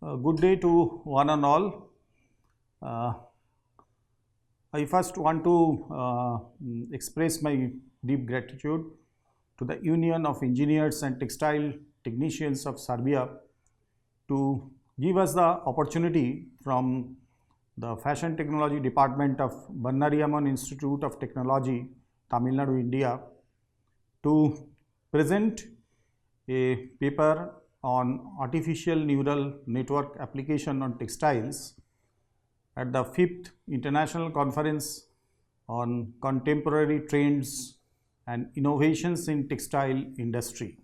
Good day to one and all. I first want to express my deep gratitude to the Union of Engineers and Textile Technicians of Serbia to give us the opportunity from the Fashion Technology Department of Bannariyaman Institute of Technology, Tamil Nadu, India, to present a paper on artificial neural network application on textiles at the 5th International Conference on Contemporary Trends and Innovations in Textile Industry.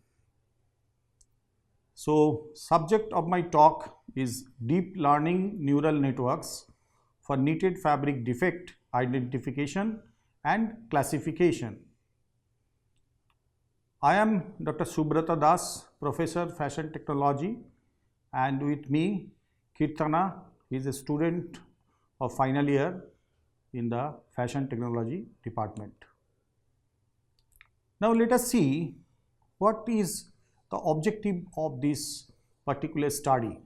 So, subject of my talk is deep learning neural networks for knitted fabric defect identification and classification. I am Dr. Subrata Das, Professor Fashion Technology, and with me Kirtana is a student of final year in the Fashion Technology Department. Now let us see what is the objective of this particular study.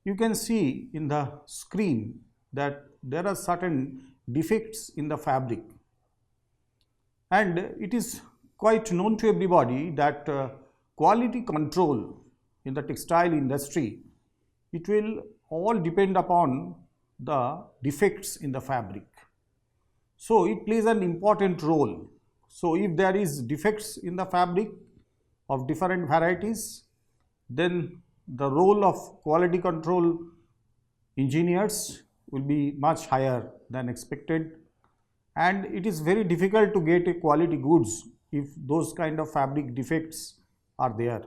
You can see in the screen that there are certain defects in the fabric, and it is quite known to everybody that quality control in the textile industry, it will all depend upon the defects in the fabric. So it plays an important role. So if there is defects in the fabric of different varieties, then the role of quality control engineers will be much higher than expected, and it is very difficult to get a quality goods if those kind of fabric defects are there.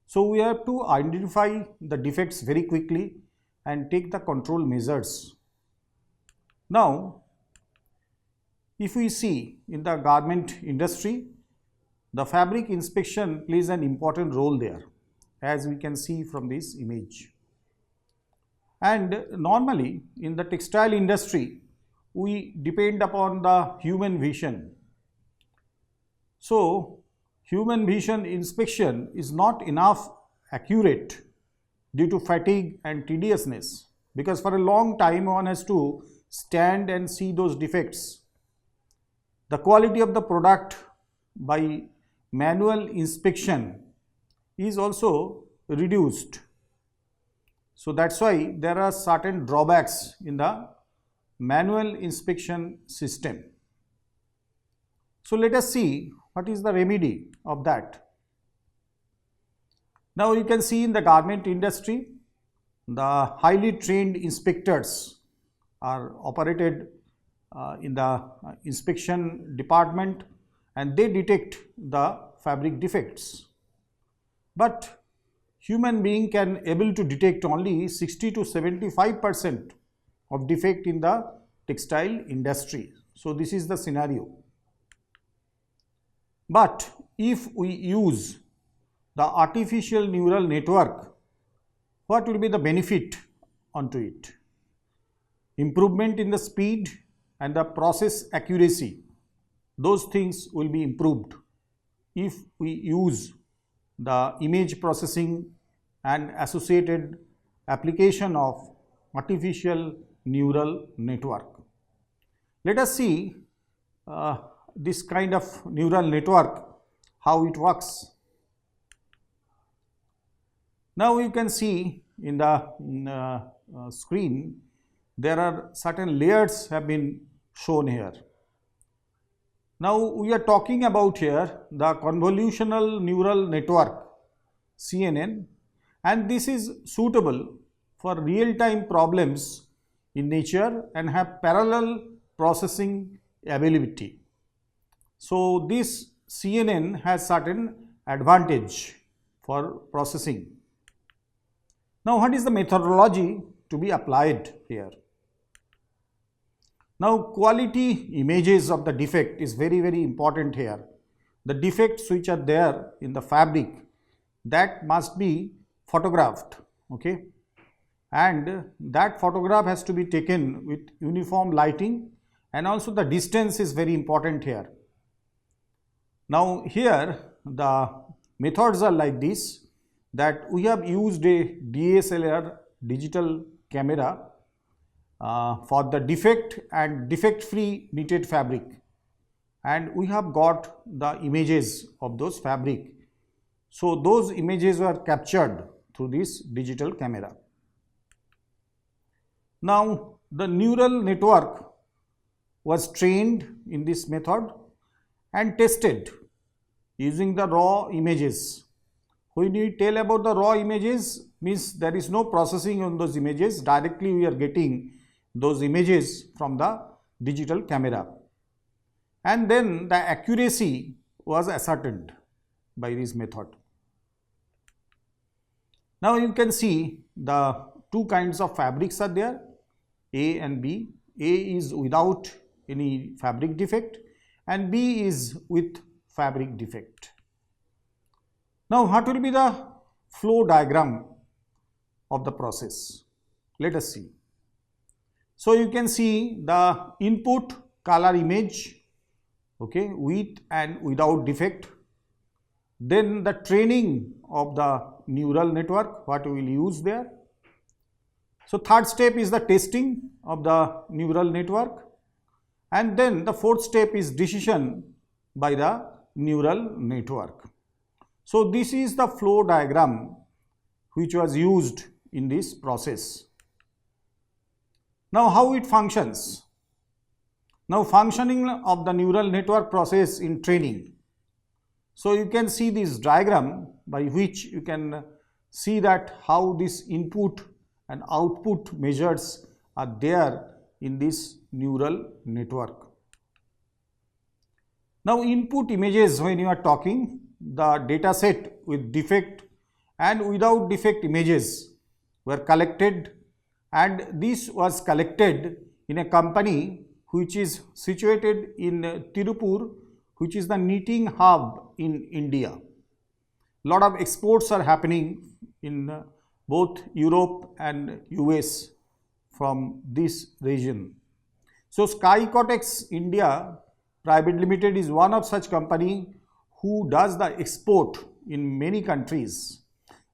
So we have to identify the defects very quickly and take the control measures. Now, if we see in the garment industry, the fabric inspection plays an important role there, as we can see from this image. And normally in the textile industry, we depend upon the human vision. So human vision inspection is not enough accurate due to fatigue and tediousness, because for a long time one has to stand and see those defects. The quality of the product by manual inspection is also reduced. So that's why there are certain drawbacks in the manual inspection system. So let us see what is the remedy of that. Now you can see in the garment industry, the highly trained inspectors are operated in the inspection department, and they detect the fabric defects. But human being can able to detect only 60 to 75% of defect in the textile industry. So this is the scenario. But if we use the artificial neural network, what will be the benefit onto it? Improvement in the speed and the process accuracy, those things will be improved if we use the image processing and associated application of artificial neural network. Let us see this kind of neural network, how it works. Now you can see in the screen, there are certain layers have been shown here. Now we are talking about here the convolutional neural network, CNN, and this is suitable for real-time problems in nature and have parallel processing availability. So this CNN has certain advantage for processing. Now what is the methodology to be applied here? Now quality images of the defect is very important here. The defects which are there in the fabric, that must be photographed, okay, and that photograph has to be taken with uniform lighting, and also the distance is very important here. Now here the methods are like this. that we have used a DSLR digital camera for the defect and defect free knitted fabric, and we have got the images of those fabric. So those images were captured through this digital camera. Now the neural network was trained in this method and tested using the raw images. When we tell about the raw images, means there is no processing on those images, directly we are getting those images from the digital camera, and then the accuracy was ascertained by this method. Now you can see the two kinds of fabrics are there, A and B. A is without any fabric defect and B is with fabric defect. Now what will be the flow diagram of the process? Let us see. So you can see the input color image, okay, with and without defect. Then the training of the neural network, what we will use there. So third step is the testing of the neural network, and then the fourth step is decision by the neural network. So this is the flow diagram which was used in this process. Now how it functions? Now functioning of the neural network process in training. So you can see this diagram by which you can see that how this input and output measures are there in this neural network. Now input images, when you are talking, the data set with defect and without defect images were collected, and this was collected in a company which is situated in Tirupur, which is the knitting hub in India. Lot of exports are happening in both Europe and US from this region. So Skycotex India Private Limited is one of such company who does the export in many countries.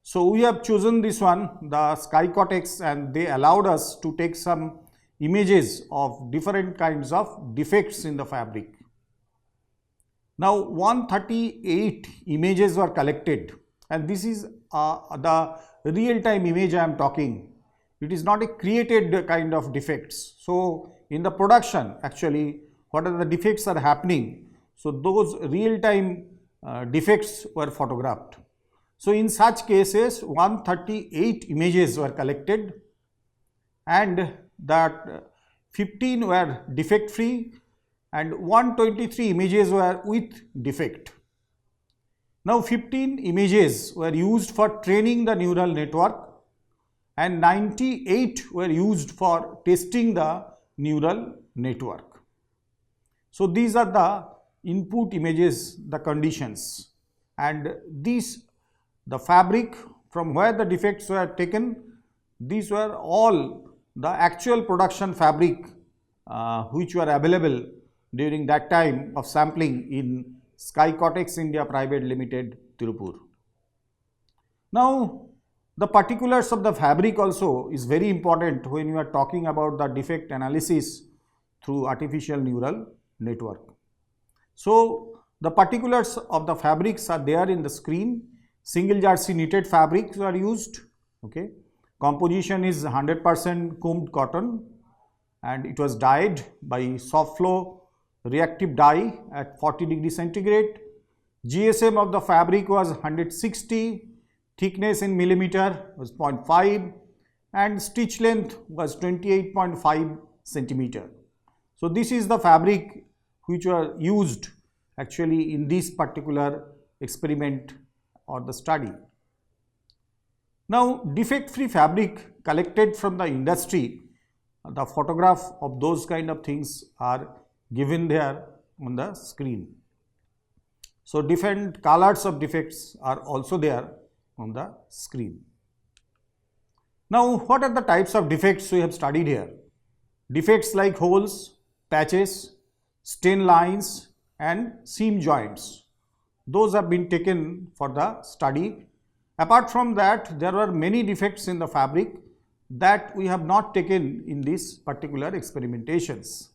So we have chosen this one, the Skycotex, and they allowed us to take some images of different kinds of defects in the fabric. Now 138 images were collected, and this is the real-time image I am talking. It is not a created kind of defects. So in the production, actually, what are the defects are happening? So those real-time defects were photographed. So in such cases, 138 images were collected, and that 15 were defect free and 123 images were with defect. Now 15 images were used for training the neural network and 98 were used for testing the neural network. So these are the input images, the conditions, and the fabric from where the defects were taken, these were all the actual production fabric which were available during that time of sampling in Skycotex India Private Limited, Tirupur. Now the particulars of the fabric also is very important when you are talking about the defect analysis through artificial neural network. So the particulars of the fabrics are there in the screen. Single jersey knitted fabrics are used, okay. Composition is 100% combed cotton, and it was dyed by soft flow reactive dye at 40 degrees centigrade. GSM of the fabric was 160, thickness in millimeter was 0.5, and stitch length was 28.5 centimeter. So this is the fabric which were used actually in this particular experiment or the study. Now defect free fabric collected from the industry, the photograph of those kind of things are given there on the screen. So different colors of defects are also there on the screen. Now what are the types of defects we have studied here? Defects like holes, patches, stain lines and seam joints. Those have been taken for the study, Apart from that, there were many defects in the fabric that we have not taken in these particular experimentations.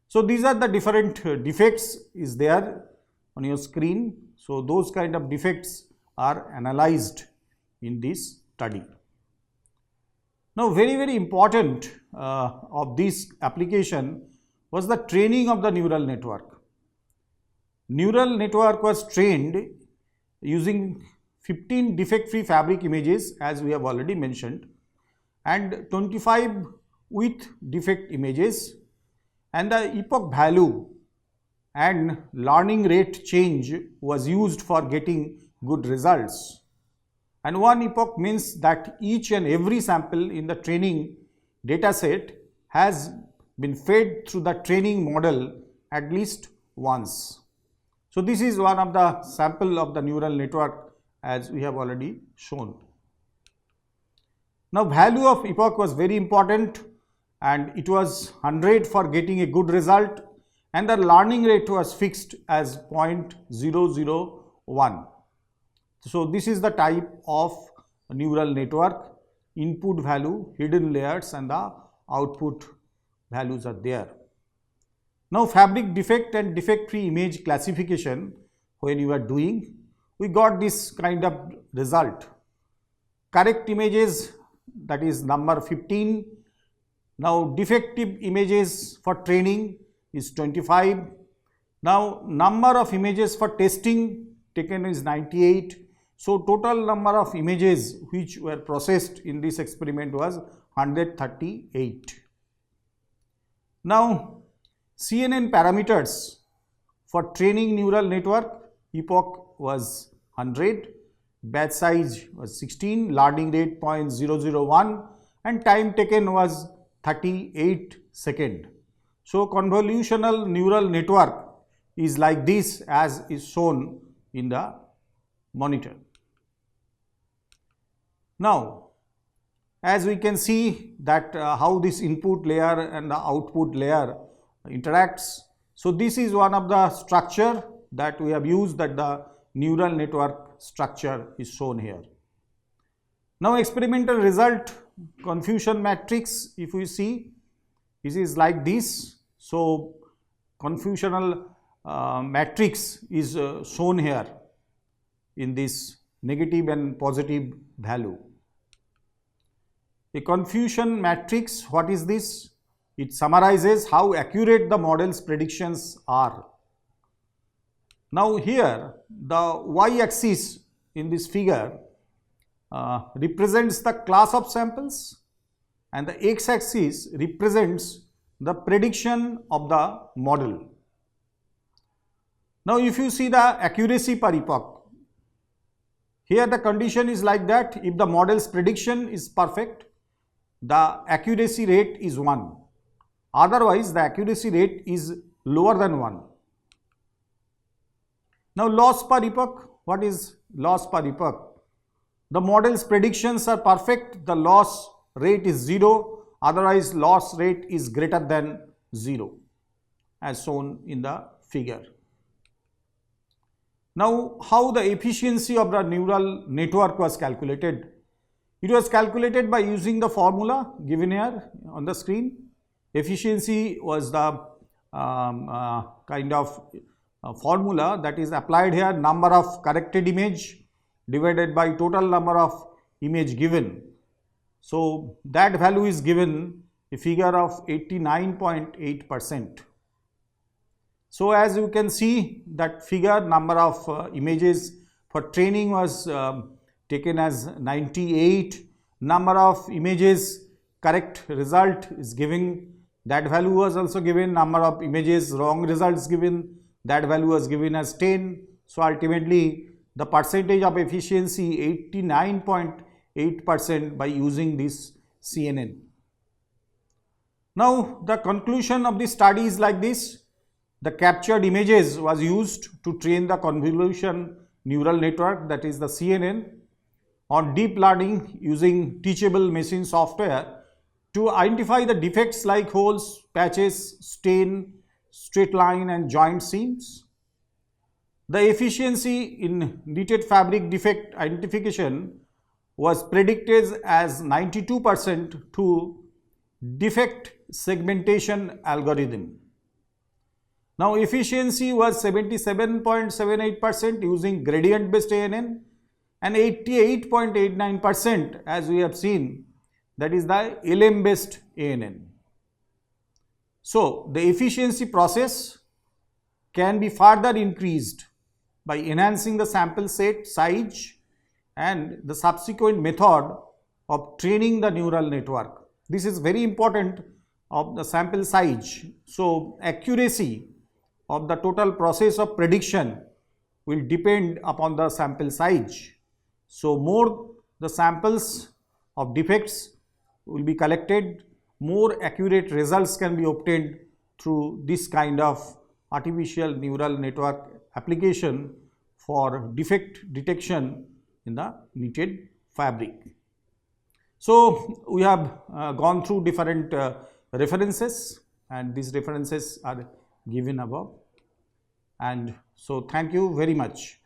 So these are the different defects is there on your screen. So those kind of defects are analyzed in this study. Now very important of this application was the training of the neural network. Neural network was trained using 15 defect-free fabric images, as we have already mentioned, and 25 with defect images, and the epoch value and learning rate change was used for getting good results. And one epoch means that each and every sample in the training dataset has been fed through the training model at least once. So this is one of the sample of the neural network, as we have already shown. Now value of epoch was very important, and it was 100 for getting a good result, and the learning rate was fixed as 0.001. So this is the type of neural network. Input value, hidden layers, and the output values are there. Now fabric defect and defect-free image classification, when you are doing, we got this kind of result. Correct images, that is number 15. Now defective images for training is 25. Now number of images for testing taken is 98. So total number of images which were processed in this experiment was 138. Now CNN parameters for training neural network, epoch was 100, batch size was 16, learning rate 0.001, and time taken was 38 seconds. So convolutional neural network is like this, as is shown in the monitor. Now, as we can see that how this input layer and the output layer interacts. So this is one of the structure that we have used, that the neural network structure is shown here. Now experimental result, confusion matrix, if we see, this is like this. So confusional matrix is shown here in this negative and positive value. A confusion matrix, what is this? It summarizes how accurate the model's predictions are. Now here the y-axis in this figure represents the class of samples, and the x-axis represents the prediction of the model. Now if you see the accuracy per epoch, here the condition is like that: if the model's prediction is perfect, the accuracy rate is 1. Otherwise, the accuracy rate is lower than 1. Now, loss per epoch. What is loss per epoch? The model's predictions are perfect, the loss rate is 0. Otherwise, loss rate is greater than 0, as shown in the figure. Now, how the efficiency of the neural network was calculated? It was calculated by using the formula given here on the screen. Efficiency was the kind of formula that is applied here: number of corrected image divided by total number of image given. So that value is given a figure of 89.8%. So as you can see, that figure, number of images for training was taken as 98. Number of images correct result is given, that value was also given. Number of images wrong results given, that value was given as 10. So ultimately the percentage of efficiency 89.8% by using this CNN. Now the conclusion of the study is like this: the captured images was used to train the convolution neural network, that is the CNN, on deep learning using teachable machine software to identify the defects like holes, patches, stain, straight line and joint seams. The efficiency in knitted fabric defect identification was predicted as 92% to defect segmentation algorithm. Now efficiency was 77.78% using gradient based ANN and 88.89% as we have seen, that is the LM based ANN. So the efficiency process can be further increased by enhancing the sample set size and the subsequent method of training the neural network. This is very important of the sample size. So accuracy of the total process of prediction will depend upon the sample size. So more the samples of defects will be collected, more accurate results can be obtained through this kind of artificial neural network application for defect detection in the knitted fabric. So we have gone through different references, and these references are given above. And so thank you very much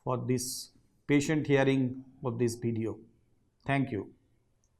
for this patient hearing of this video. Thank you.